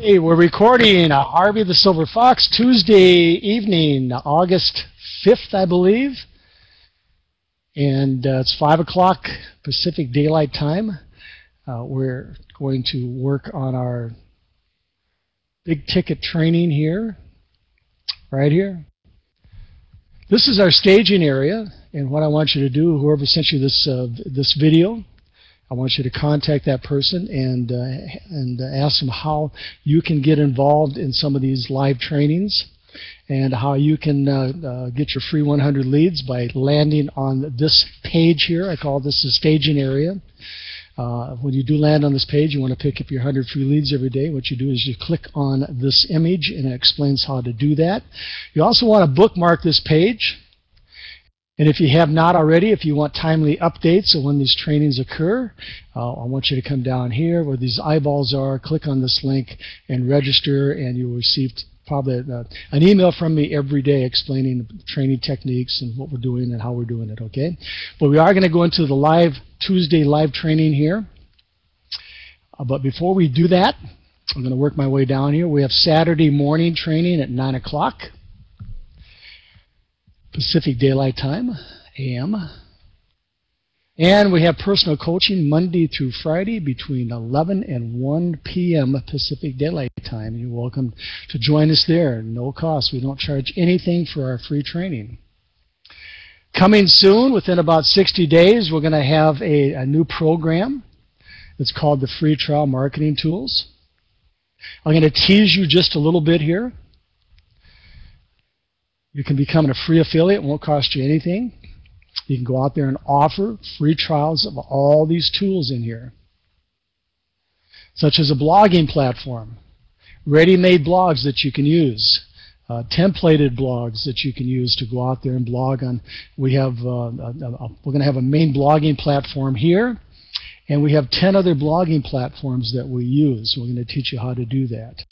Hey, we're recording Harvey the Silver Fox Tuesday evening, August 5th, I believe. And it's 5 o'clock Pacific Daylight Time. We're going to work on our big ticket training here, right here. This is our staging area, and what I want you to do, whoever sent you this video, I want you to contact that person and ask them how you can get involved in some of these live trainings and how you can get your free 100 leads by landing on this page here. I call this the staging area. When you do land on this page, you want to pick up your 100 free leads every day. What you do is you click on this image and it explains how to do that. You also want to bookmark this page. And if you have not already, if you want timely updates of when these trainings occur, I want you to come down here where these eyeballs are, click on this link and register, and you'll receive probably an email from me every day explaining training techniques and what we're doing and how we're doing it, okay? But we are going to go into the Tuesday live training here. But before we do that, I'm going to work my way down here. We have Saturday morning training at 9 o'clock. Pacific Daylight Time, AM. And we have personal coaching Monday through Friday between 11 and 1 p.m. Pacific Daylight Time. You're welcome to join us there. No cost. We don't charge anything for our free training. Coming soon, within about 60 days, we're going to have a new program. It's called the Free Trial Marketing Tools. I'm going to tease you just a little bit here. You can become a free affiliate. It won't cost you anything. You can go out there and offer free trials of all these tools in here, such as a blogging platform, ready-made blogs that you can use, templated blogs that you can use to go out there and blog on. We're going to have a main blogging platform here, and we have 10 other blogging platforms that we use. We're going to teach you how to do that.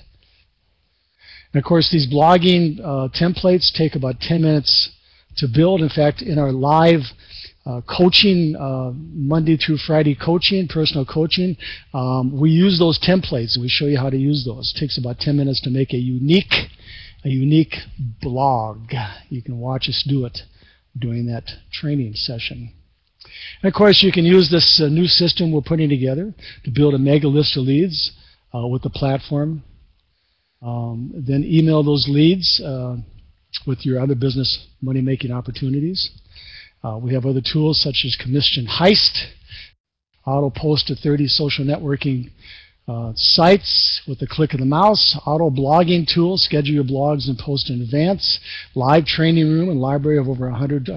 And of course, these blogging templates take about 10 minutes to build. In fact, in our live coaching, Monday through Friday coaching, personal coaching, we use those templates and we show you how to use those. It takes about 10 minutes to make a unique blog. You can watch us do it during that training session. And of course, you can use this new system we're putting together to build a mega list of leads with the platform. Then email those leads with your other business money-making opportunities. We have other tools such as Commission Heist, auto post to 30 social networking sites with the click of the mouse, auto blogging tools, schedule your blogs and post in advance, live training room and library of over 100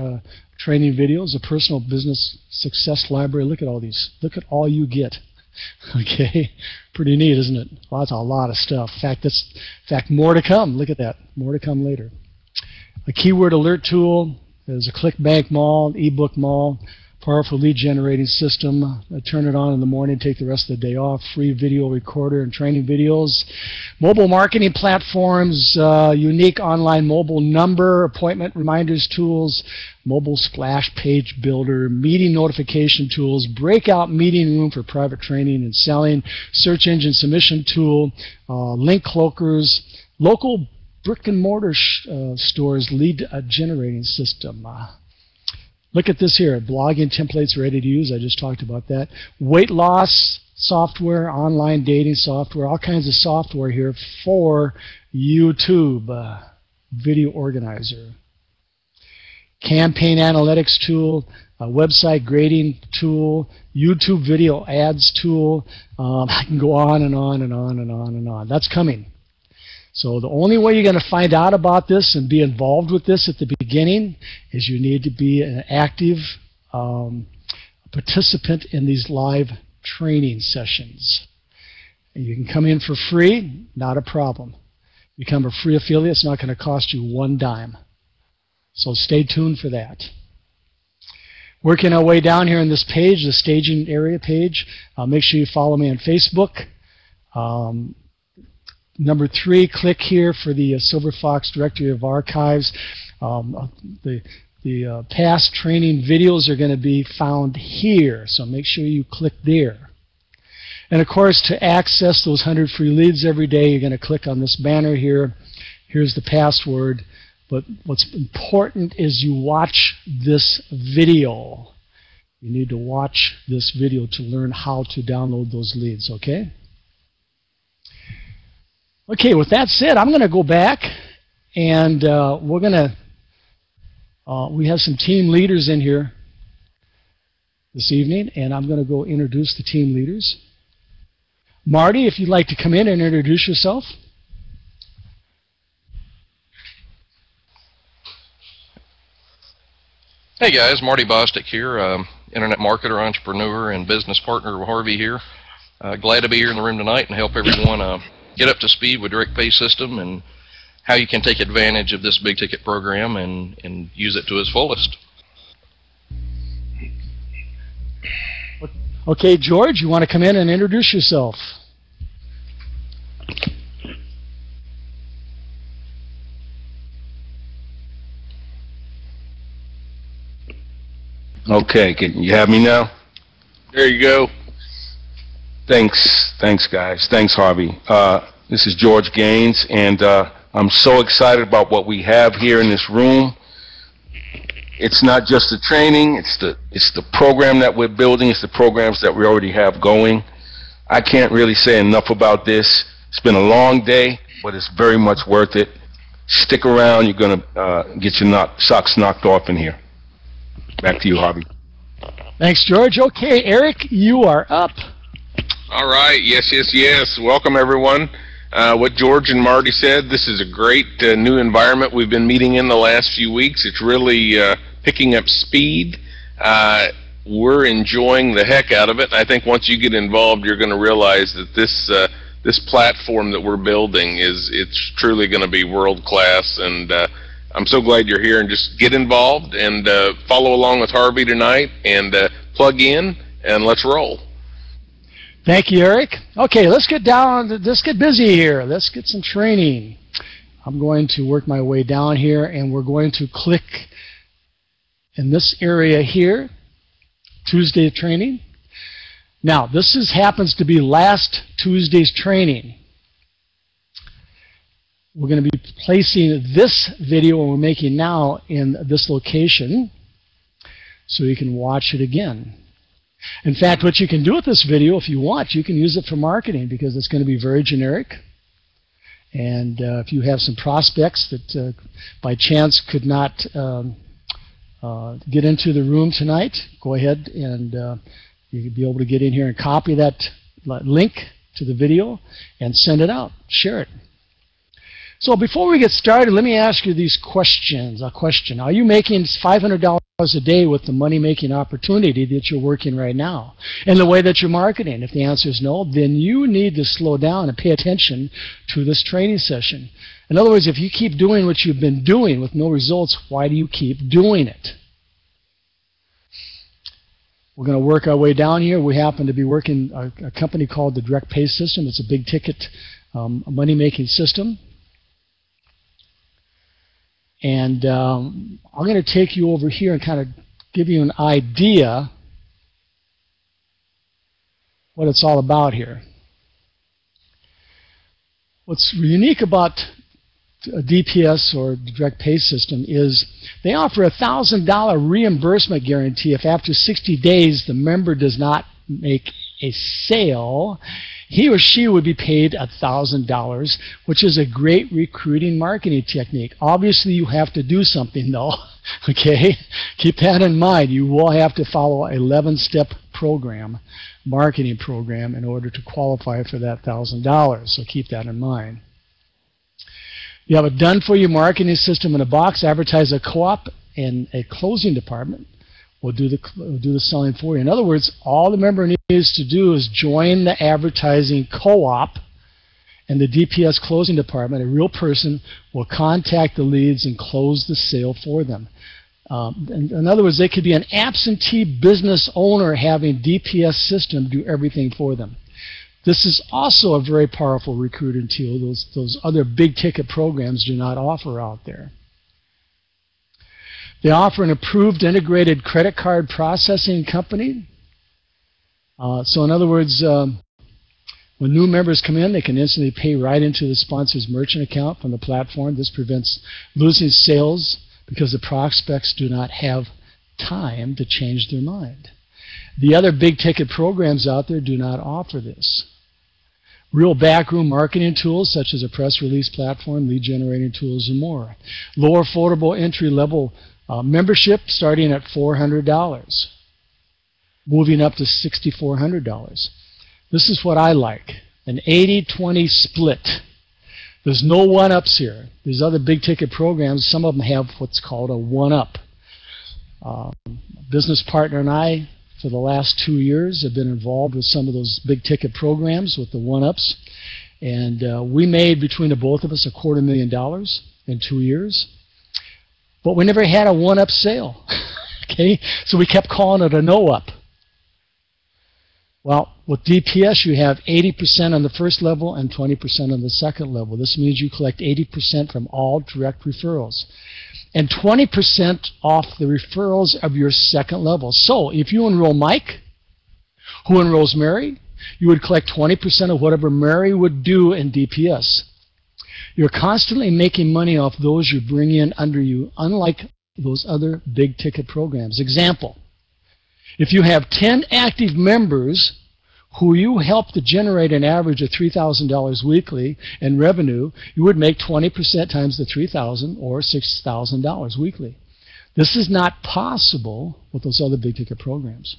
training videos, a personal business success library. Look at all these. Look at all you get. Okay, pretty neat, isn't it? Well, that's a lot of stuff. In fact, more to come. Look at that. More to come later. A keyword alert tool. There's a ClickBank Mall, ebook mall, powerful lead generating system. Turn it on in the morning, take the rest of the day off. Free video recorder and training videos. Mobile marketing platforms, unique online mobile number, appointment reminders tools, mobile splash page builder, meeting notification tools, breakout meeting room for private training and selling, search engine submission tool, link cloakers, local brick and mortar stores lead generating system. Look at this here, blogging templates ready to use. I just talked about that. Weight loss software, online dating software, all kinds of software here for YouTube. Video organizer. Campaign analytics tool, a website grading tool, YouTube video ads tool. I can go on and on and on and on and on. That's coming. So the only way you're going to find out about this and be involved with this at the beginning is you need to be an active participant in these live training sessions. And you can come in for free, not a problem. Become a free affiliate, it's not going to cost you one dime. So stay tuned for that. Working our way down here on this page, the staging area page, make sure you follow me on Facebook. Number 3, click here for the Silverfox Directory of Archives. The past training videos are going to be found here, so make sure you click there. And of course, to access those 100 free leads every day, you're going to click on this banner here. Here's the password. But what's important is you watch this video. You need to watch this video to learn how to download those leads, okay? Okay, with that said, I'm going to go back and we have some team leaders in here this evening, and I'm going to go introduce the team leaders. Marty, if you'd like to come in and introduce yourself. Hey guys, Marty Bostic here, internet marketer, entrepreneur, and business partner with Harvey here. Glad to be here in the room tonight and help everyone get up to speed with direct pay system and how you can take advantage of this big ticket program and use it to its fullest. Okay, George, you want to come in and introduce yourself? Okay, can you have me now? There you go. Thanks guys. Thanks, Harvey. This is George Gaines, and I'm so excited about what we have here in this room. It's not just the training, it's the program that we're building, it's the programs that we already have going. I can't really say enough about this. It's been a long day, but it's very much worth it. Stick around, you're going to get your socks knocked off in here. Back to you, Harvey. Thanks, George. Okay, Eric, you are up. All right. Yes. Welcome, everyone. What George and Marty said, this is a great new environment we've been meeting in the last few weeks. It's really picking up speed. We're enjoying the heck out of it. I think once you get involved, you're going to realize that this platform that we're building it's truly going to be world class. And I'm so glad you're here, and just get involved and follow along with Harvey tonight and plug in and let's roll. Thank you, Eric. Okay, let's get busy here. Let's get some training. I'm going to work my way down here, and we're going to click in this area here, Tuesday training. Now, this happens to be last Tuesday's training. We're going to be placing this video we're making now in this location so you can watch it again. In fact, what you can do with this video, if you want, you can use it for marketing because it's going to be very generic. And if you have some prospects that by chance could not get into the room tonight, go ahead and you can be able to get in here and copy that link to the video and send it out, share it. So before we get started, let me ask you these questions. A question: are you making $500 a day with the money-making opportunity that you're working right now and the way that you're marketing? If the answer is no, then you need to slow down and pay attention to this training session. In other words, if you keep doing what you've been doing with no results, why do you keep doing it? We're going to work our way down here. We happen to be working a company called the Direct Pay System. It's a big ticket money-making system. And I'm going to take you over here and kind of give you an idea what it's all about here. What's unique about a DPS or direct pay system is they offer a $1,000 reimbursement guarantee if after 60 days the member does not make a sale. He or she would be paid $1,000, which is a great recruiting marketing technique. Obviously, you have to do something, though. Okay? Keep that in mind. You will have to follow an 11-step program, marketing program, in order to qualify for that $1,000. So keep that in mind. You have a done-for-you marketing system in a box. Advertise a co-op and a closing department. We'll do the selling for you. In other words, all the member needs to do is join the advertising co-op and the DPS closing department. A real person will contact the leads and close the sale for them. In other words, they could be an absentee business owner having DPS system do everything for them. This is also a very powerful recruiting tool. Those other big ticket programs do not offer out there. They offer an approved integrated credit card processing company. So in other words, When new members come in, they can instantly pay right into the sponsor's merchant account from the platform. This prevents losing sales because the prospects do not have time to change their mind. The other big ticket programs out there do not offer this. Real backroom marketing tools such as a press release platform, lead generating tools, and more. Lower affordable entry level membership starting at $400, moving up to $6,400. This is what I like, an 80-20 split. There's no one-ups here. These other big ticket programs, some of them have what's called a one-up. Business partner and I, for the last 2 years, have been involved with some of those big ticket programs with the one-ups. And we made, between the both of us, $250,000 in 2 years. But we never had a one-up sale. Okay? So we kept calling it a no-up. Well, with DPS, you have 80% on the first level and 20% on the second level. This means you collect 80% from all direct referrals and 20% off the referrals of your second level. So if you enroll Mike, who enrolls Mary, you would collect 20% of whatever Mary would do in DPS. You're constantly making money off those you bring in under you, unlike those other big ticket programs. Example. If you have 10 active members who you help to generate an average of $3,000 weekly in revenue, you would make 20% times the $3,000 or $6,000 weekly. This is not possible with those other big ticket programs.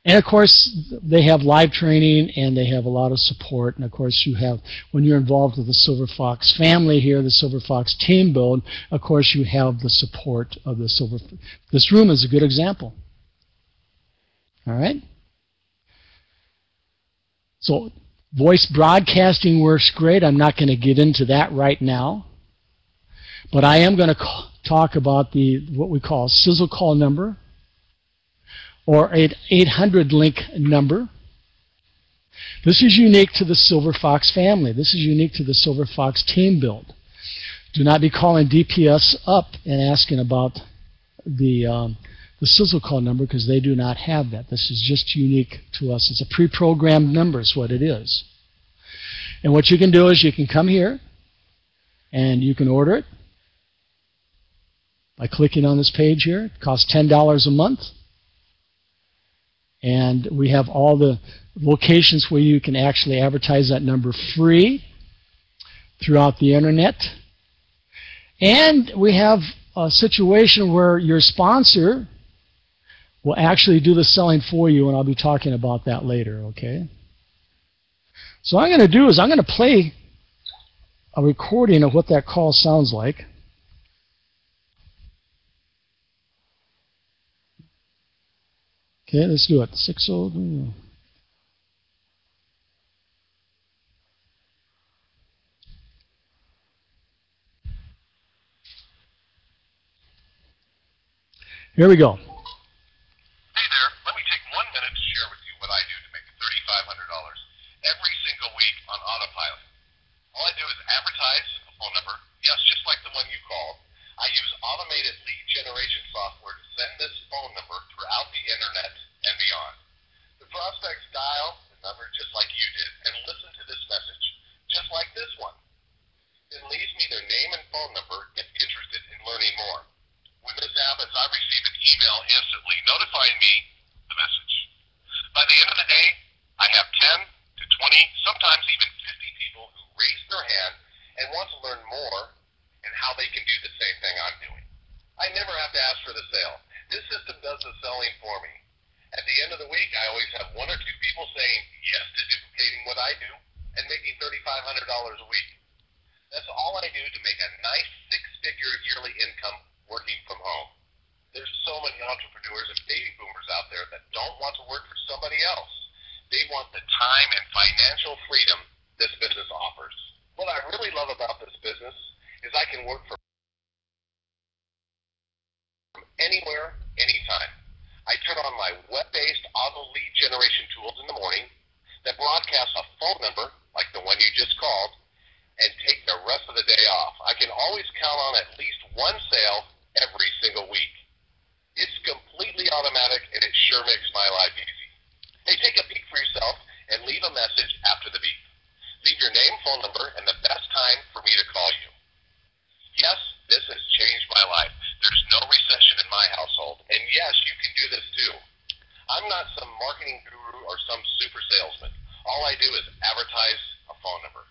And of course, they have live training and they have a lot of support. And of course, you have, when you're involved with the Silverfox family here, the Silverfox team build, of course, you have the support of the Silverfox. This room is a good example. All right? So voice broadcasting works great. I'm not going to get into that right now. But I am going to talk about what we call sizzle call number or an 800 link number. This is unique to the Silverfox family. This is unique to the Silverfox team build. Do not be calling DPS up and asking about the sizzle call number because they do not have that. This is just unique to us. It's a pre-programmed number is what it is. And what you can do is you can come here and you can order it by clicking on this page here. It costs $10 a month. And we have all the locations where you can actually advertise that number free throughout the internet. And we have a situation where your sponsor will actually do the selling for you, and I'll be talking about that later, okay? So what I'm going to do is I'm going to play a recording of what that call sounds like. Okay, let's do it. 602. Here we go. Hey there, let me take 1 minute to share with you what I do to make $3,500 every single week on autopilot. All I do is advertise a phone number, yes, just like the one you called. I use automated lead generation software to send this phone number throughout the internet and beyond. The prospects dial the number just like you did and listen to this message, just like this one. It leaves me their name and phone number if interested in learning more. When this happens, I receive an email instantly notifying me the message. By the end of the day, I have 10 to 20, sometimes even 50 people who raise their hand and want to learn more and how they can do the same thing I'm doing. I never have to ask for the sale. This system does the selling for me. At the end of the week, I always have 1 or 2 people saying yes to duplicating what I do and making $3,500 a week. That's all I do to make a nice 6-figure yearly income working from home. There's so many entrepreneurs and baby boomers out there that don't want to work for somebody else. They want the time and financial freedom this business offers. What I really love about this business is I can work from anywhere, anytime. I turn on my web-based auto lead generation tools in the morning that broadcast a phone number like the one you just called and take the rest of the day off. I can always count on at least 1 sale every single week. It's completely automatic and it sure makes my life easy. Hey, take a peek for yourself and leave a message phone number and the best time for me to call you. Yes, this has changed my life. There's no recession in my household. And yes, you can do this too. I'm not some marketing guru or some super salesman. All I do is advertise a phone number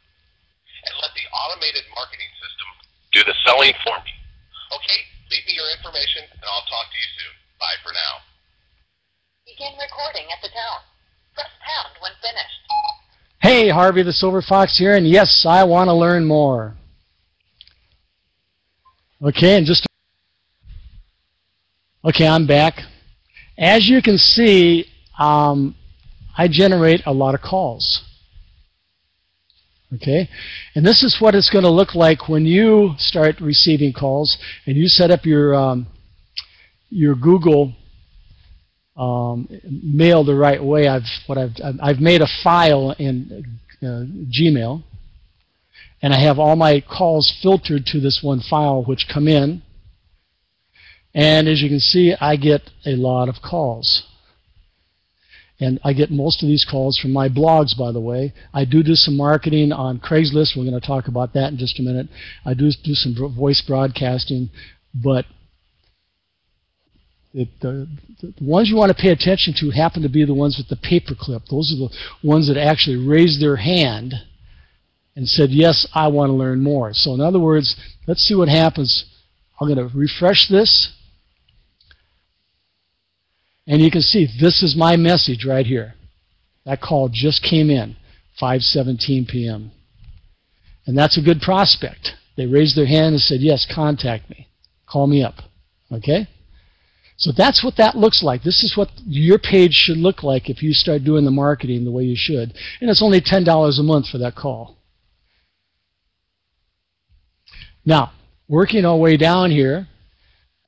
and let the automated marketing system do the selling for me. Okay, leave me your information and I'll talk to you soon. Bye for now. Begin recording at the tone. Press pound when finished. Hey, Harvey the Silver Fox here, and yes, I want to learn more. Okay, I'm back. As you can see, I generate a lot of calls. Okay, and this is what it's going to look like when you start receiving calls and you set up your Google mail the right way. I've made a file in Gmail, and I have all my calls filtered to this one file, which come in. And as you can see, I get a lot of calls. And I get most of these calls from my blogs, by the way. I do some marketing on Craigslist. We're going to talk about that in just a minute. I do some voice broadcasting, but the ones you want to pay attention to happen to be the ones with the paperclip. Those are the ones that actually raised their hand and said, yes, I want to learn more. So in other words, let's see what happens. I'm going to refresh this. And you can see this is my message right here. That call just came in, 5:17 p.m. And that's a good prospect. They raised their hand and said, yes, contact me. Call me up. Okay? So that's what that looks like. This is what your page should look like if you start doing the marketing the way you should. And it's only $10 a month for that call. Now, working our way down here,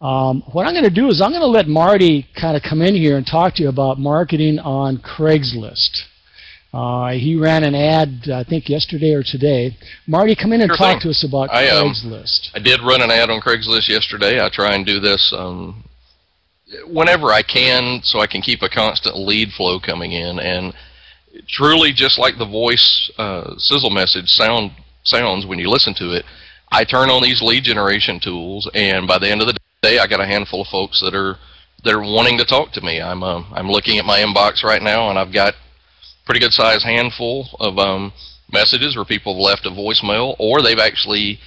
what I'm going to do is I'm going to let Marty kind of come in here and talk to you about marketing on Craigslist. He ran an ad, I think, yesterday or today. Marty, come in and talk to us about Craigslist. I did run an ad on Craigslist yesterday. I try and do this whenever I can so I can keep a constant lead flow coming in. And truly, just like the voice sizzle message sounds when you listen to it, I turn on these lead generation tools, and by the end of the day, I got a handful of folks that are wanting to talk to me. I'm looking at my inbox right now, and I've got a pretty good sized handful of messages where people have left a voicemail, or they've actually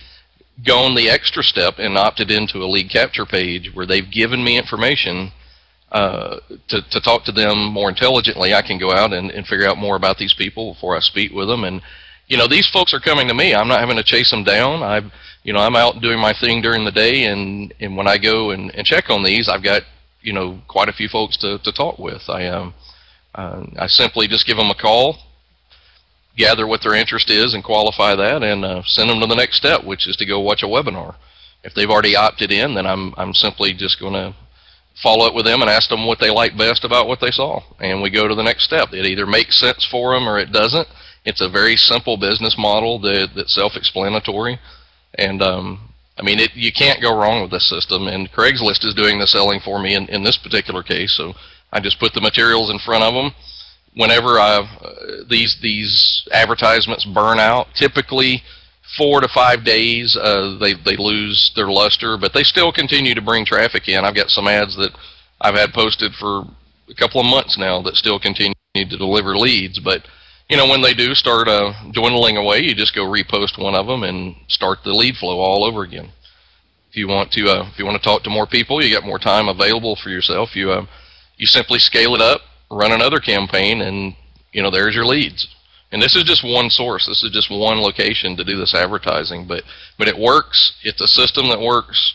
gone the extra step and opted into a lead capture page where they've given me information to talk to them more intelligently. I can go out and figure out more about these people before I speak with them. And you know, these folks are coming to me. I'm not having to chase them down. I'm out doing my thing during the day, and when I go and check on these, I've got, quite a few folks to talk with. I simply just give them a call, gather what their interest is and qualify that, and send them to the next step, which is to go watch a webinar. If they've already opted in, then I'm simply just going to follow up with them and ask them what they like best about what they saw, and we go to the next step. It either makes sense for them or it doesn't. It's a very simple business model that's self-explanatory, and you can't go wrong with this system. And Craigslist is doing the selling for me in this particular case. So I just put the materials in front of them. Whenever these advertisements burn out, typically 4 to 5 days, they lose their luster, but they still continue to bring traffic in. I've got some ads that I've had posted for a couple of months now that still continue to deliver leads, but when they do start dwindling away, you just go repost one of them and start the lead flow all over again. If you want to talk to more people, you got more time available for yourself. You simply scale it up, run another campaign, and there's your leads. And this is just one source. This is just one location to do this advertising, but it works. It's a system that works.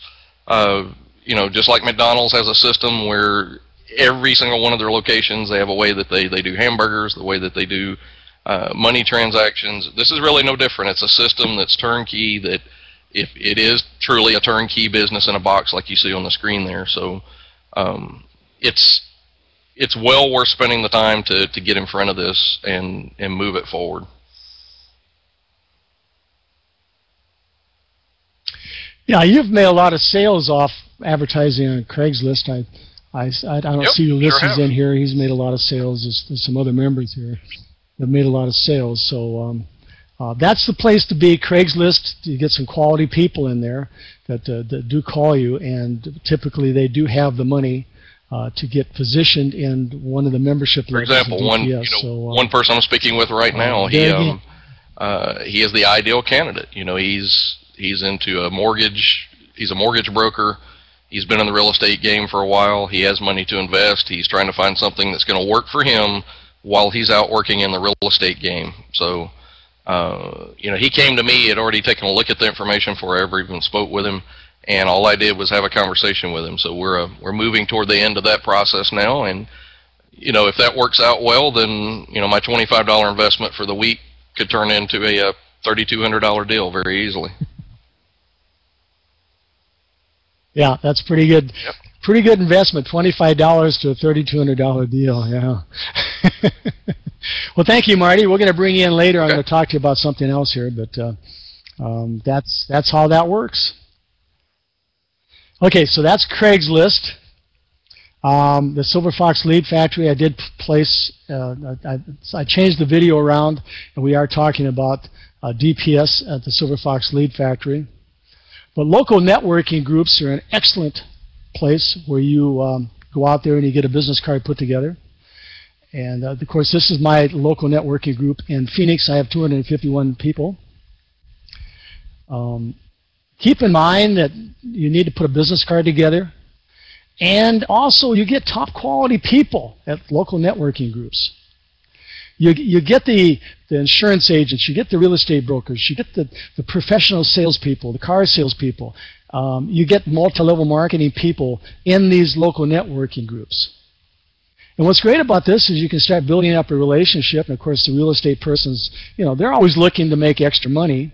Just like McDonald's has a system where every single one of their locations, they have a way that they do hamburgers, the way that they do money transactions. This is really no different. It's a system that's turnkey, that if it is truly a turnkey business in a box like you see on the screen there. So it's well worth spending the time to get in front of this and move it forward. Yeah, you've made a lot of sales off advertising on Craigslist. I don't see Ulysses in here. He's made a lot of sales. There's some other members here that made a lot of sales. So That's the place to be. Craigslist, you get some quality people in there that do call you, and typically they do have the money to get positioned in one of the membership levels. For example, one person I'm speaking with right now, he is the ideal candidate. He's into a mortgage. He's a mortgage broker. He's been in the real estate game for a while. He has money to invest. He's trying to find something that's going to work for him while he's out working in the real estate game. So, he came to me. He had already taken a look at the information before I ever even spoke with him, and all I did was have a conversation with him. So we're moving toward the end of that process now, and if that works out well, then my $25 investment for the week could turn into a $3,200 deal very easily. Yeah, that's pretty good. Yep. Pretty good investment, $25 to a $3,200 deal. Yeah. Well, thank you, Marty. We're going to bring you in later. I'm going to talk to you about something else here, but that's how that works. Okay, so that's Craigslist. The Silverfox Lead Factory. I did place. I changed the video around, and we are talking about DPS at the Silverfox Lead Factory. But local networking groups are an excellent place where you go out there and you get a business card put together. And of course, this is my local networking group in Phoenix. I have 251 people. Keep in mind that you need to put a business card together. And also, you get top quality people at local networking groups. You get the insurance agents, you get the real estate brokers, you get the professional salespeople, the car salespeople. You get multi-level marketing people in these local networking groups. And what's great about this is you can start building up a relationship. And of course, the real estate persons, they're always looking to make extra money.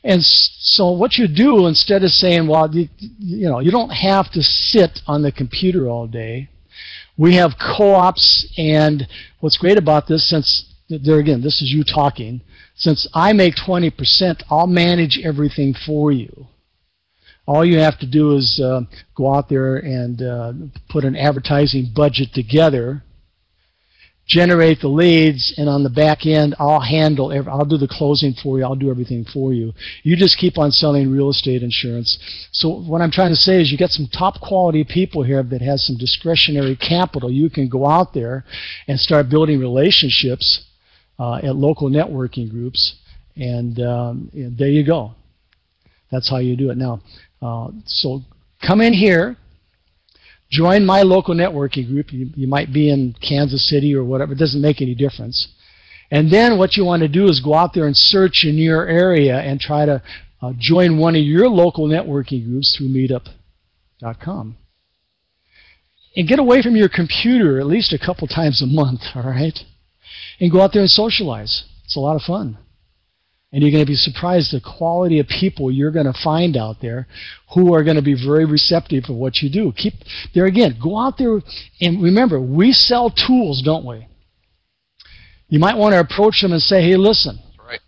And so what you do, instead of saying, well, you don't have to sit on the computer all day. We have co-ops, and what's great about this, since there again, this is you talking, since I make 20%, I'll manage everything for you. All you have to do is go out there and put an advertising budget together, generate the leads, and on the back end, I'll do the closing for you. I'll do everything for you. You just keep on selling real estate insurance. So what I'm trying to say is you get some top quality people here that has some discretionary capital. You can go out there and start building relationships at local networking groups, and there you go. That's how you do it. Now, so come in here. Join my local networking group. You might be in Kansas City or whatever. It doesn't make any difference. And then what you want to do is go out there and search in your area and try to join one of your local networking groups through meetup.com. And get away from your computer at least a couple times a month, all right? And go out there and socialize. It's a lot of fun. And you're going to be surprised the quality of people you're going to find out there who are going to be very receptive of what you do. Keep there again. Go out there and remember, we sell tools, don't we? You might want to approach them and say, hey, listen. That's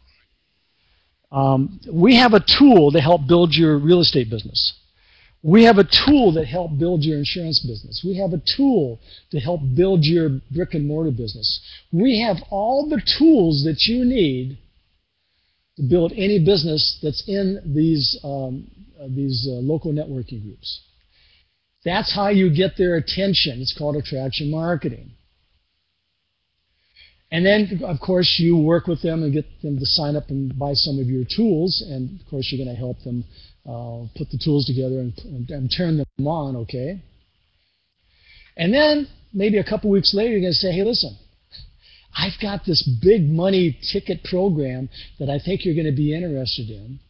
right. We have a tool to help build your real estate business. We have a tool that help build your insurance business. We have a tool to help build your brick and mortar business. We have all the tools that you need to build any business that's in these local networking groups. That's how you get their attention. It's called attraction marketing. And then, of course, you work with them and get them to sign up and buy some of your tools. And, of course, you're going to help them put the tools together and turn them on, okay? And then, maybe a couple weeks later, you're going to say, hey, listen, I've got this big money ticket program that I think you're going to be interested in.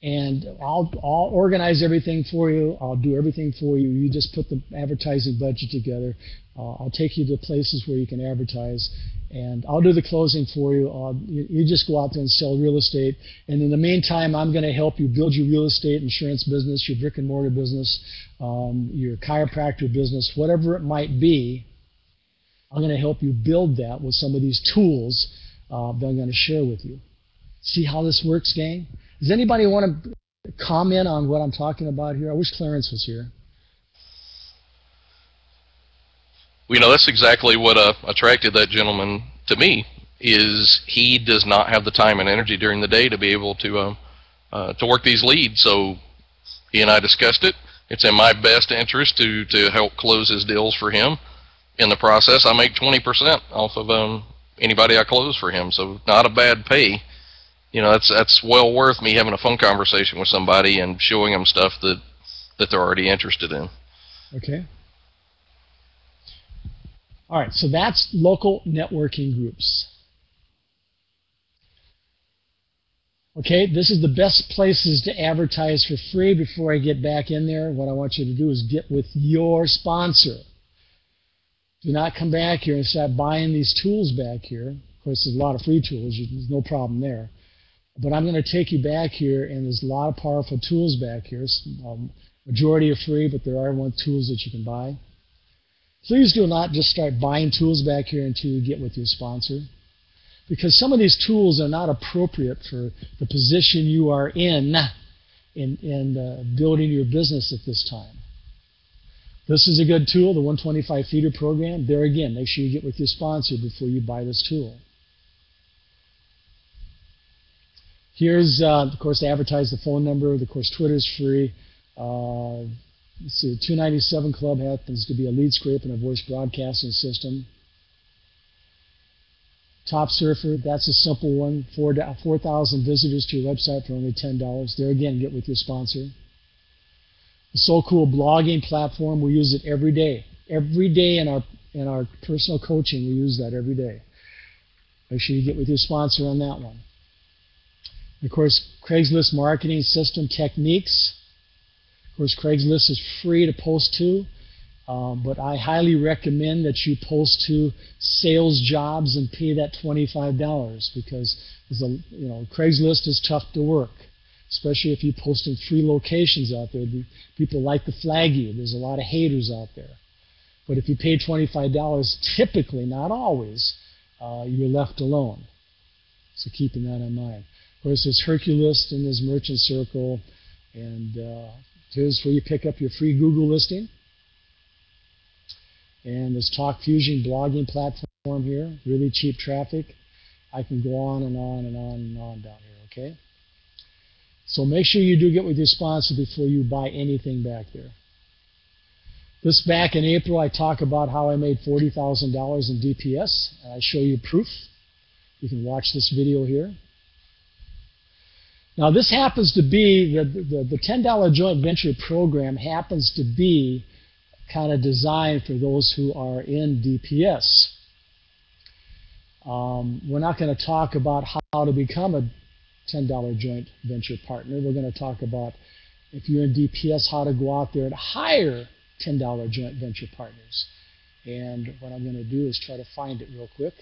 And I'll organize everything for you. I'll do everything for you. You just put the advertising budget together. I'll take you to places where you can advertise. And I'll do the closing for you. You just go out there and sell real estate. And in the meantime, I'm going to help you build your real estate insurance business, your brick and mortar business, your chiropractor business, whatever it might be. I'm going to help you build that with some of these tools that I'm going to share with you. See how this works, gang? Does anybody want to comment on what I'm talking about here? I wish Clarence was here. Well, that's exactly what attracted that gentleman to me. is he does not have the time and energy during the day to be able to work these leads. So he and I discussed it. It's in my best interest to help close his deals for him. In the process, I make 20% off of anybody I close for him. So not a bad pay. You know, that's well worth me having a phone conversation with somebody and showing them stuff that they're already interested in. Okay. All right, so that's local networking groups. Okay, this is the best places to advertise for free. Before I get back in there, what I want you to do is get with your sponsor. Do not come back here and start buying these tools back here. Of course, there's a lot of free tools. There's no problem there. But I'm going to take you back here, and there's a lot of powerful tools back here. Majority are free, but there are tools that you can buy. Please do not just start buying tools back here until you get with your sponsor, because some of these tools are not appropriate for the position you are in building your business at this time. This is a good tool, the 125 feeder program. There again, make sure you get with your sponsor before you buy this tool. Here's, of course, advertise the phone number. Of course, Twitter's free. Let's see, 297 Club happens to be a lead scrape and a voice broadcasting system. Top Surfer, that's a simple one. 4,000 visitors to your website for only $10. There again, get with your sponsor. The So Cool blogging platform, we use it every day. Every day in our personal coaching, we use that every day. Make sure you get with your sponsor on that one. Of course, Craigslist marketing system techniques. Of course, Craigslist is free to post to, but I highly recommend that you post to sales jobs and pay that $25, because Craigslist is tough to work, especially if you post in free locations out there. People like to flag you. There's a lot of haters out there. But if you pay $25, typically, not always, you're left alone. So keeping that in mind. Of course, there's Herculist and there's Merchant Circle, and here's where you pick up your free Google listing. And there's Talk Fusion blogging platform here, really cheap traffic. I can go on and on and on and on down here, okay? So make sure you do get with your sponsor before you buy anything back there. This back in April, I talk about how I made $40,000 in DPS, and I show you proof. You can watch this video here. Now, this happens to be, the $10 joint venture program happens to be kind of designed for those who are in DPS. We're not going to talk about how to become a $10 joint venture partner. We're going to talk about, if you're in DPS, how to go out there and hire $10 joint venture partners. And what I'm going to do is try to find it real quick.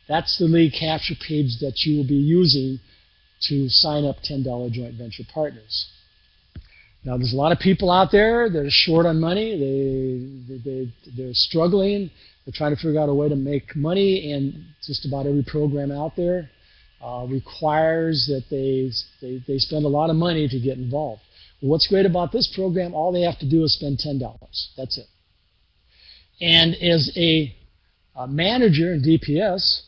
That's the lead capture page that you will be using to sign up $10 joint venture partners. Now, there's a lot of people out there that are short on money. They're struggling. They're trying to figure out a way to make money, and just about every program out there requires that they spend a lot of money to get involved. Well, what's great about this program, all they have to do is spend $10. That's it. And as a manager in DPS,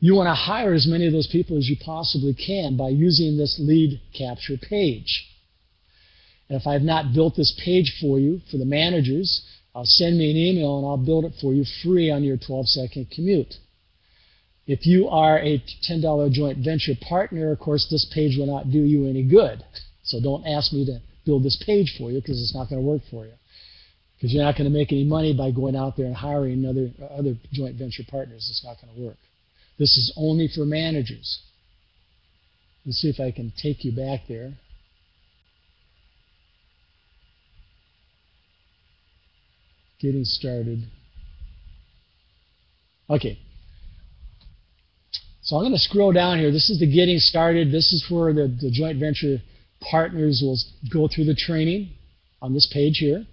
you want to hire as many of those people as you possibly can by using this lead capture page. And if I've not built this page for you, for the managers, send me an email and I'll build it for you free on your 12-second commute. If you are a $10 joint venture partner, of course, this page will not do you any good. So don't ask me to build this page for you, because it's not going to work for you. Because you're not going to make any money by going out there and hiring other joint venture partners. It's not going to work. This is only for managers. Let's see if I can take you back there. Getting started. Okay. So I'm going to scroll down here. This is the getting started. This is where the joint venture partners will go through the training on this page here.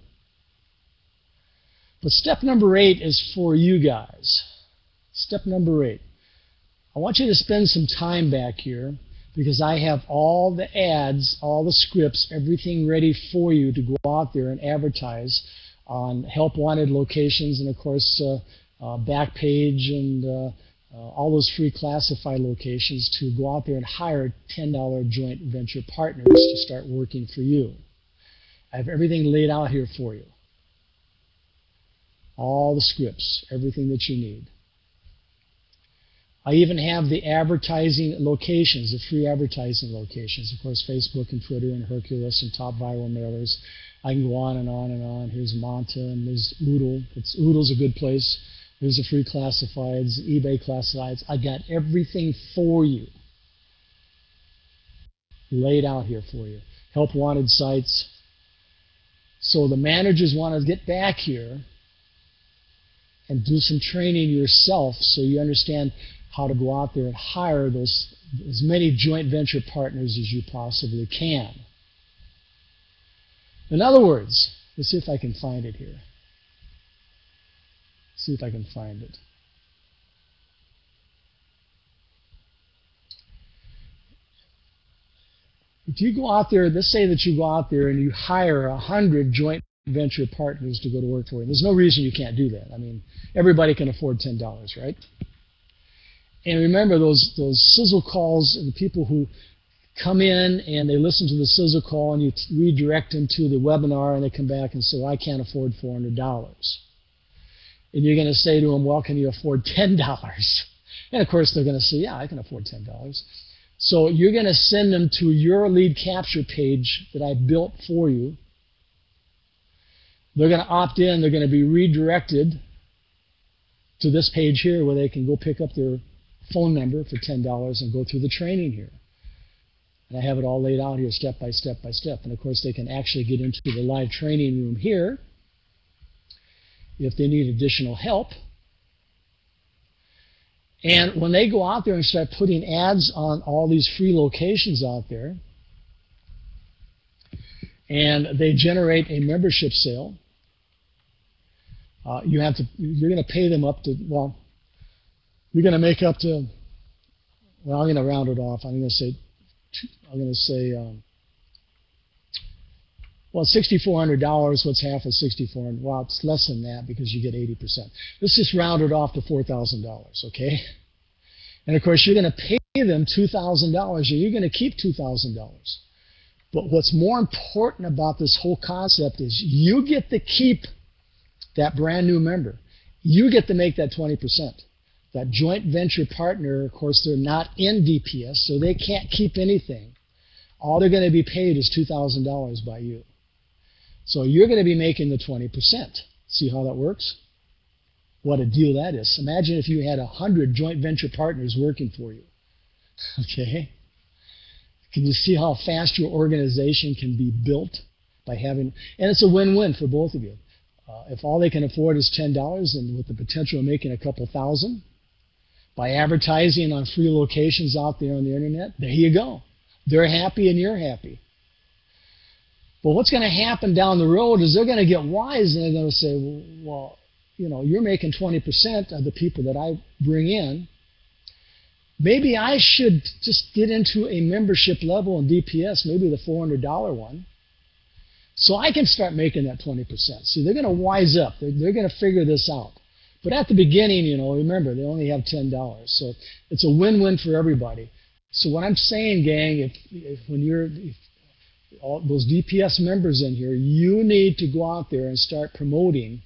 But step number 8 is for you guys. Step number 8. I want you to spend some time back here, because I have all the ads, all the scripts, everything ready for you to go out there and advertise on help wanted locations, and of course Backpage, and all those free classified locations to go out there and hire $10 joint venture partners to start working for you. I have everything laid out here for you. All the scripts, everything that you need. I even have the advertising locations, the free advertising locations. Of course, Facebook and Twitter and Hercules and top viral mailers. I can go on and on and on. Here's Monta and there's Oodle. Oodle's a good place. There's the free classifieds, eBay classifieds. I got everything for you laid out here for you. Help wanted sites. So the managers want to get back here and do some training yourself so you understand how to go out there and hire those as many joint venture partners as you possibly can. In other words, let's see if I can find it here. See if I can find it. If you go out there, let's say that you go out there and you hire 100 joint venture partners to go to work for you. There's no reason you can't do that. I mean, everybody can afford $10, right? And remember those sizzle calls and the people who come in and they listen to the sizzle call and you redirect them to the webinar and they come back and say, well, I can't afford $400. And you're going to say to them, well, can you afford $10? And of course they're going to say, yeah, I can afford $10. So you're going to send them to your lead capture page that I built for you. They're going to opt in. They're going to be redirected to this page here where they can go pick up their phone number for $10 and go through the training here. And I have it all laid out here step by step by step. And of course they can actually get into the live training room here if they need additional help. And when they go out there and start putting ads on all these free locations out there, and they generate a membership sale, you're going to pay them up to, well, you're going to make up to, well, I'm going to round it off. I'm going to say, well, $6,400. What's half of $6,400? Well, it's less than that because you get 80%. Let's just round it off to $4,000, okay? And of course, you're going to pay them $2,000, and you're going to keep $2,000. But what's more important about this whole concept is you get to keep that brand new member. You get to make that 20%. That joint venture partner, of course, they're not in DPS, so they can't keep anything. All they're going to be paid is $2,000 by you. So you're going to be making the 20%. See how that works? What a deal that is. Imagine if you had 100 joint venture partners working for you. Okay? Can you see how fast your organization can be built by having, and it's a win-win for both of you. If all they can afford is $10 and with the potential of making a couple thousand, by advertising on free locations out there on the internet, there you go. They're happy and you're happy. But what's going to happen down the road is they're going to get wise and they're going to say, well, you know, you're making 20% of the people that I bring in. Maybe I should just get into a membership level in DPS, maybe the $400 one, so I can start making that 20%. See, they're going to wise up. They're going to figure this out. But at the beginning, you know, remember, they only have $10. So it's a win-win for everybody. So what I'm saying, gang, if all those DPS members in here, you need to go out there and start promoting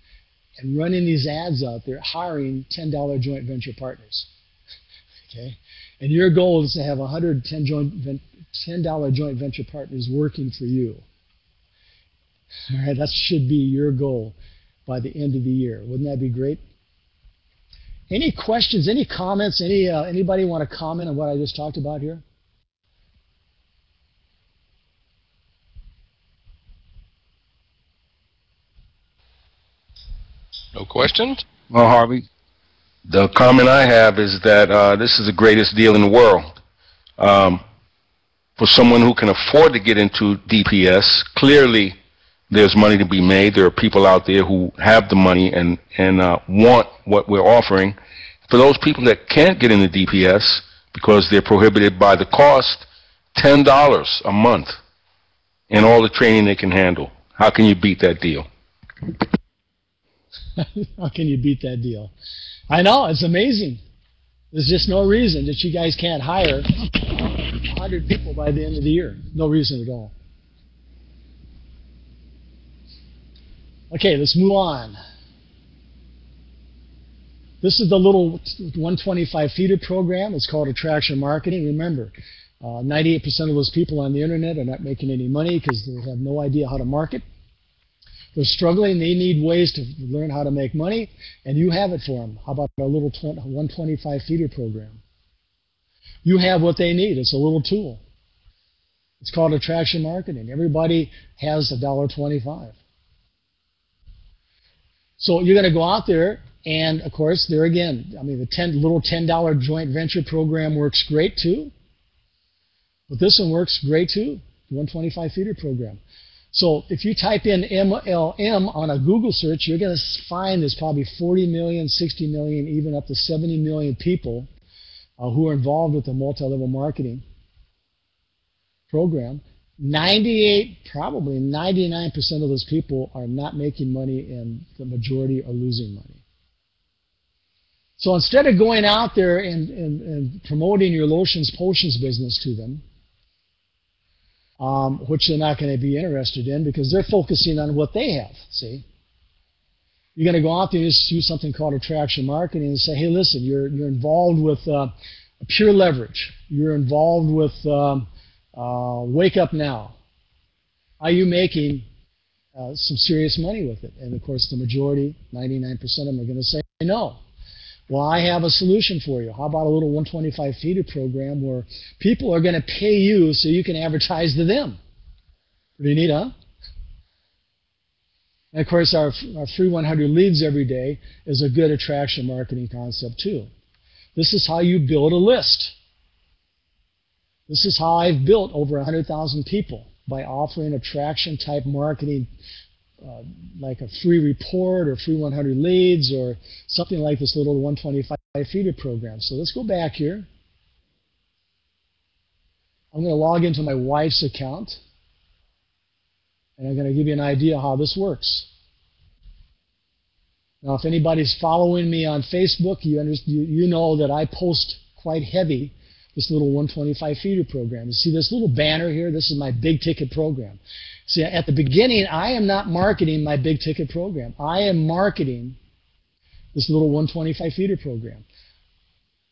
and running these ads out there, hiring $10 joint venture partners. Okay? And your goal is to have 110 $10 joint venture partners working for you. All right, that should be your goal by the end of the year. Wouldn't that be great? Any questions, any comments, anybody want to comment on what I just talked about here? No questions? Well, Harvey, the comment I have is that this is the greatest deal in the world. For someone who can afford to get into DPS, clearly there's money to be made. There are people out there who have the money and want what we're offering. For those people that can't get into DPS because they're prohibited by the cost, $10 a month and all the training they can handle. How can you beat that deal? How can you beat that deal? I know, it's amazing. There's just no reason that you guys can't hire 100 people by the end of the year. No reason at all. Okay, let's move on. This is the little 125 feeder program. It's called attraction marketing. Remember, 98% of those people on the internet are not making any money because they have no idea how to market. They're struggling. They need ways to learn how to make money, and you have it for them. How about our little 125 feeder program? You have what they need. It's a little tool. It's called attraction marketing. Everybody has $1.25. So you're going to go out there, and of course, there again, I mean, the little $10 joint venture program works great too. But this one works great too, the 125 feeder program. So if you type in MLM on a Google search, you're going to find there's probably 40 million, 60 million, even up to 70 million people who are involved with the multi-level marketing program. 98, probably 99% of those people are not making money, and the majority are losing money. So instead of going out there and promoting your lotions, potions business to them, which they're not going to be interested in because they're focusing on what they have, see? You're going to go out there and just use something called attraction marketing and say, hey, listen, you're involved with pure leverage. You're involved with Wake Up Now. Are you making some serious money with it? And of course, the majority, 99% of them are going to say no. Well, I have a solution for you. How about a little 125 feeder program where people are going to pay you so you can advertise to them? Pretty neat, huh? And of course, our free 100 leads every day is a good attraction marketing concept too. This is how you build a list. This is how I've built over 100,000 people, by offering attraction type marketing like a free report or free 100 leads or something like this little 125 feeder program. So let's go back here. I'm going to log into my wife's account, and I'm going to give you an idea how this works. Now, if anybody's following me on Facebook, you know that I post quite heavy this little 125 feeder program. You see this little banner here? This is my big ticket program. See, at the beginning, I am not marketing my big ticket program. I am marketing this little 125 feeder program.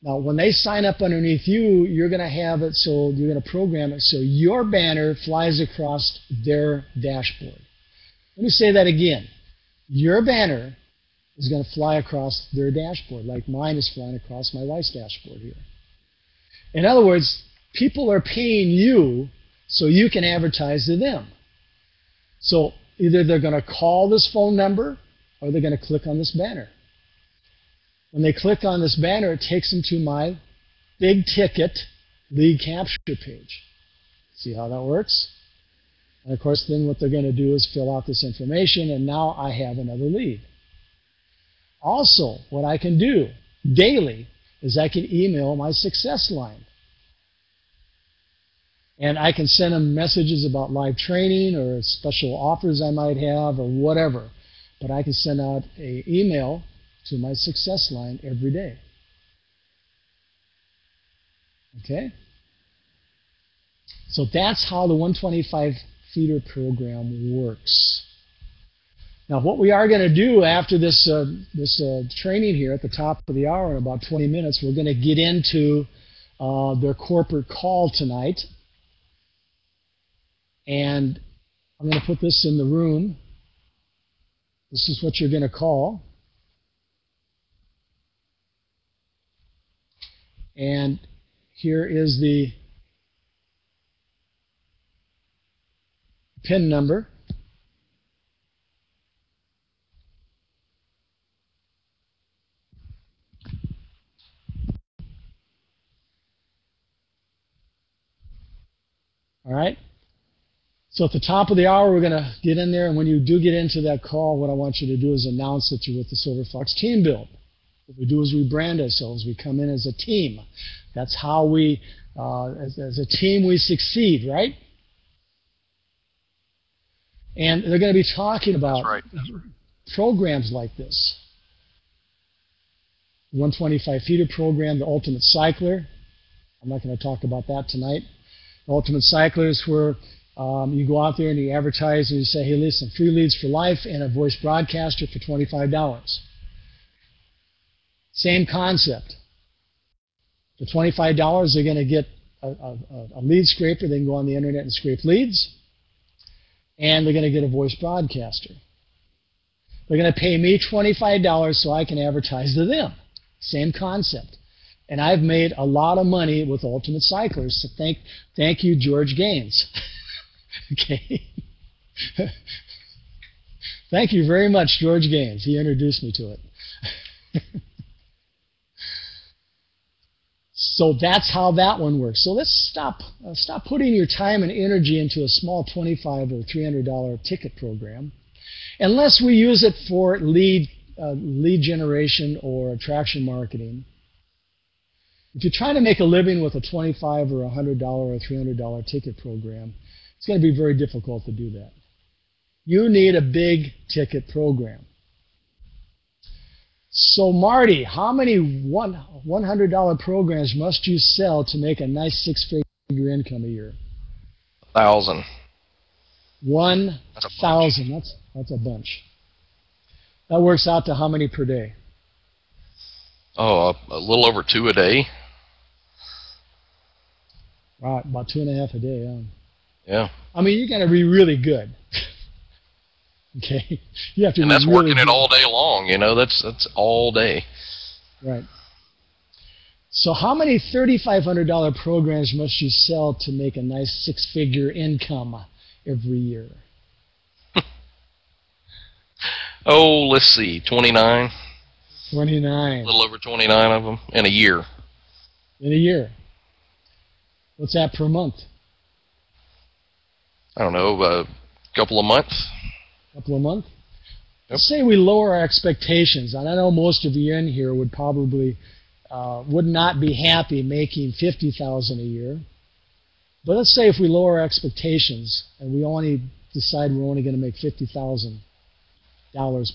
Now, when they sign up underneath you, you're going to have it so you're going to program it so your banner flies across their dashboard. Let me say that again. Your banner is going to fly across their dashboard, like mine is flying across my wife's dashboard here. In other words, people are paying you so you can advertise to them. So either they're going to call this phone number or they're going to click on this banner. When they click on this banner, it takes them to my big ticket lead capture page. See how that works? And of course, then what they're going to do is fill out this information, and now I have another lead. Also, what I can do daily is I can email my success line. And I can send them messages about live training or special offers I might have or whatever. But I can send out an email to my success line every day. Okay? So that's how the 125 feeder program works. Now, what we are going to do after this training here at the top of the hour in about 20 minutes, we're going to get into their corporate call tonight. And I'm going to put this in the room. This is what you're going to call. And here is the PIN number. All right? So at the top of the hour, we're going to get in there, and when you do get into that call, what I want you to do is announce that you're with the Silverfox Team Build. What we do is we brand ourselves. We come in as a team. That's how we, as a team, we succeed, right? And they're going to be talking about programs like this. 125 feeder program, the Ultimate Cycler. I'm not going to talk about that tonight. The Ultimate Cycler is where you go out there and you advertise and you say, hey, listen, free leads for life and a voice broadcaster for $25. Same concept. For $25, they're going to get a lead scraper. They can go on the internet and scrape leads. And they're going to get a voice broadcaster. They're going to pay me $25 so I can advertise to them. Same concept. And I've made a lot of money with Ultimate Cyclers, so thank you, George Gaines. Okay. Thank you very much, George Gaines. He introduced me to it. So that's how that one works. So let's stop putting your time and energy into a small $25 or $300 ticket program, unless we use it for lead generation or attraction marketing. If you're trying to make a living with a $25 or $100 or $300 ticket program, it's going to be very difficult to do that. You need a big ticket program. So Marty, how many $100 programs must you sell to make a nice six-figure income a year? 1,000. 1,000. That's a bunch. That works out to how many per day? Oh, a little over 2 a day. Right, about 2.5 a day. Yeah. I mean, you got to be really good. Okay, you have to. And that's really working it all day long. You know, that's all day. Right. So, how many $3,500 programs must you sell to make a nice six-figure income every year? Oh, let's see, 29. 29. A little over 29 of them in a year. In a year. What's that per month? I don't know, a couple of months. Couple of months? Yep. Let's say we lower our expectations, and I know most of you in here would probably would not be happy making $50,000 a year. But let's say if we lower our expectations and we only decide we're only going to make $50,000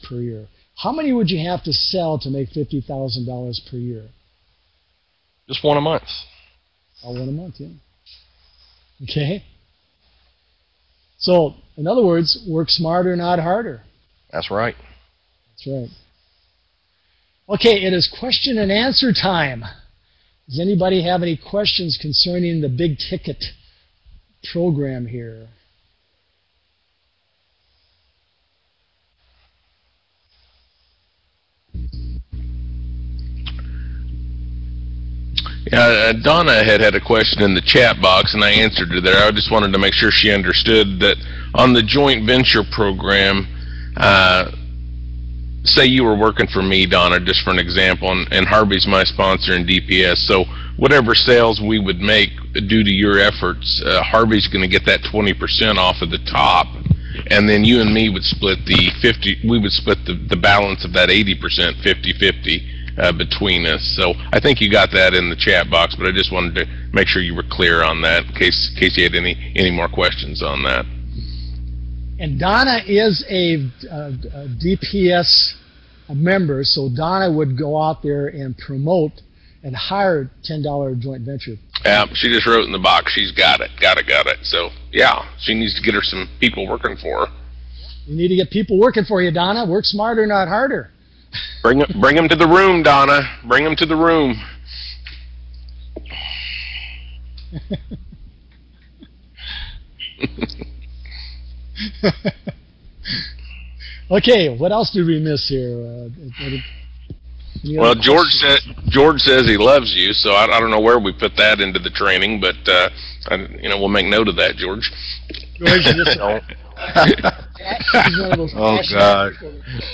per year, how many would you have to sell to make $50,000 per year? Just one a month. Oh, one a month, yeah. Okay. So, in other words, work smarter, not harder. That's right. That's right. Okay, it is question and answer time. Does anybody have any questions concerning the big ticket program here? Donna had a question in the chat box, and I answered her there. I just wanted to make sure she understood that on the joint venture program, say you were working for me, Donna, just for an example, and Harvey's my sponsor in DPS, so whatever sales we would make due to your efforts, Harvey's going to get that 20% off of the top, and then you and me would split the 50. We would split the balance of that 80%, 50-50. Between us. So I think you got that in the chat box, but I just wanted to make sure you were clear on that in case you had any more questions on that. And Donna is a DPS member, so Donna would go out there and promote and hire $10 joint venture. Yeah, she just wrote in the box she's got it. So yeah, she needs to get her some people working for her. You need to get people working for you, Donna. Work smarter, not harder. Bring them to the room, Donna. Bring them to the room. Okay, what else did we miss here? Well, George says he loves you, so I don't know where we put that into the training, but we'll make note of that, George. George, Oh, God.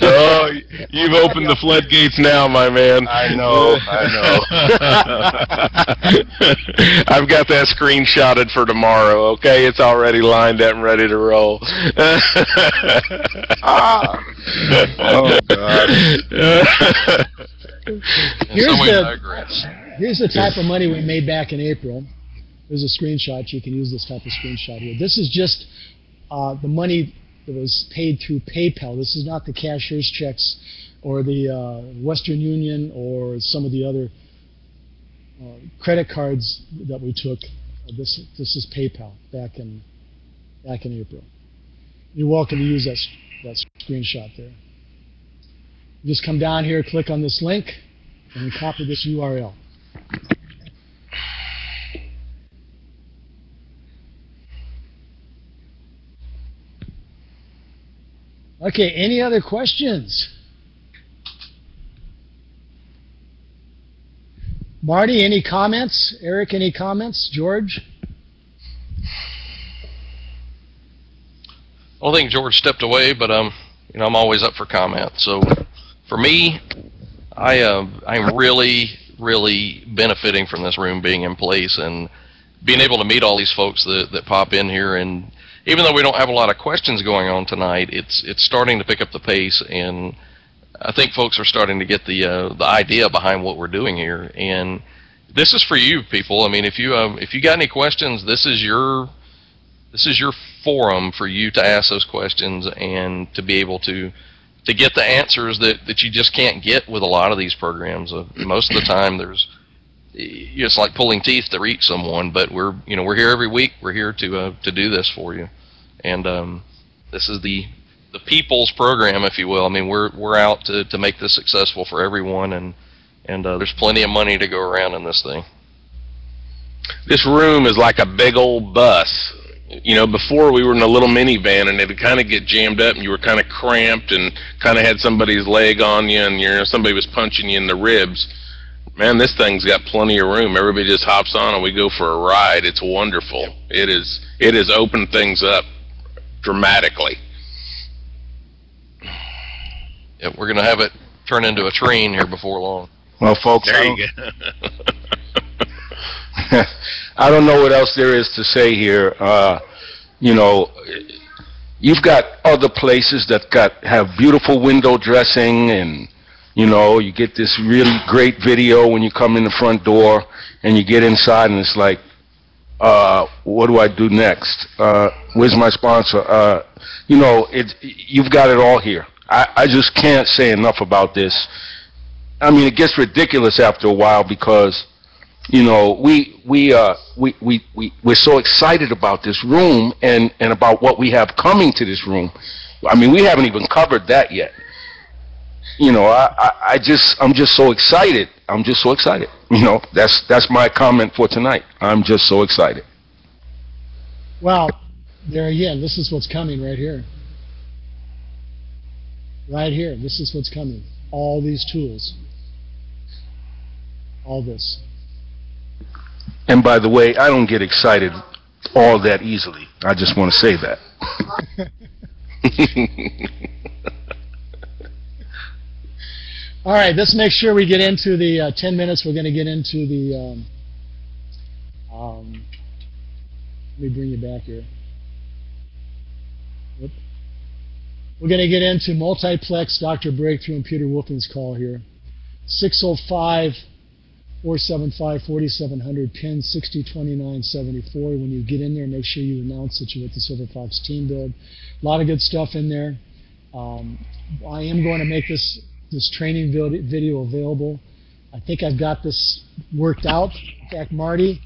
Oh, you've opened the floodgates now, my man. I know. I've got that screenshotted for tomorrow, okay? It's already lined up and ready to roll. Oh, God. Here's the type of money we made back in April. There's a screenshot. You can use this type of screenshot here. This is just the money that was paid through PayPal. This is not the cashier's checks or the Western Union or some of the other credit cards that we took. This is PayPal back in April. You're welcome to use that screenshot there. You just come down here, click on this link, and we copy this URL. Okay, any other questions? Marty, any comments? Eric, any comments? George? I don't think George stepped away, but I'm always up for comment. So for me, I'm really benefiting from this room being in place and being able to meet all these folks that pop in here. And even though we don't have a lot of questions going on tonight, it's starting to pick up the pace, and I think folks are starting to get the idea behind what we're doing here. And this is for you people. I mean, if you got any questions, this is your forum for you to ask those questions and to be able to get the answers that you just can't get with a lot of these programs. Most of the time, it's like pulling teeth to reach someone. But we're here every week. We're here to do this for you, and this is the people's program, if you will. I mean, we're out to make this successful for everyone, and there's plenty of money to go around in this thing. This room is like a big old bus. You know, before we were in a little minivan, and it'd kind of get jammed up, and you were kind of cramped, and kind of had somebody's leg on you, and somebody was punching you in the ribs. Man, this thing's got plenty of room. Everybody just hops on, and we go for a ride. It's wonderful. It has opened things up dramatically. Yeah, we're gonna have it turn into a train here before long. Well, folks, There you go. I don't know what else there is to say here. You've got other places that have beautiful window dressing, and you get this really great video when you come in the front door, and you get inside, and it's like, what do I do next? Where's my sponsor? You've got it all here. I just can't say enough about this. I mean, it gets ridiculous after a while because we're so excited about this room and about what we have coming to this room. I mean, we haven't even covered that yet. I'm just so excited. I'm just so excited. That's my comment for tonight. I'm just so excited. Well, there again, this is what's coming right here. Right here, this is what's coming. All these tools. All this. And by the way, I don't get excited all that easily. I just want to say that. All right, let's make sure we get into the 10 minutes. We're going to get into the, let me bring you back here. Whoop. We're going to get into multiplex, Dr. Breakthrough, and Peter Wolfing's call here. 605-475-4700, pin 602974. When you get in there, make sure you announce that you're with the Silverfox team build. A lot of good stuff in there. I am going to make this training video available. I think I've got this worked out. In fact, Marty,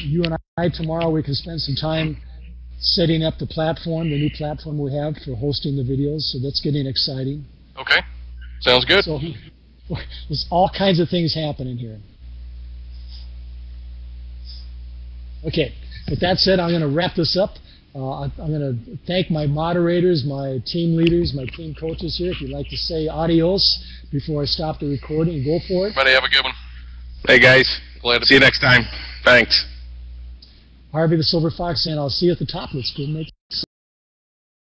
you and I tomorrow, we can spend some time setting up the platform, the new platform we have for hosting the videos. So that's getting exciting. Okay, sounds good. So there's all kinds of things happening here. Okay, with that said, I'm going to wrap this up. I'm going to thank my moderators, my team leaders, my team coaches here. If you'd like to say adios before I stop the recording, go for it. Everybody have a good one. Hey, guys. Glad to see you next time. Thanks. Harvey the Silver Fox, and I'll see you at the top. Let's go make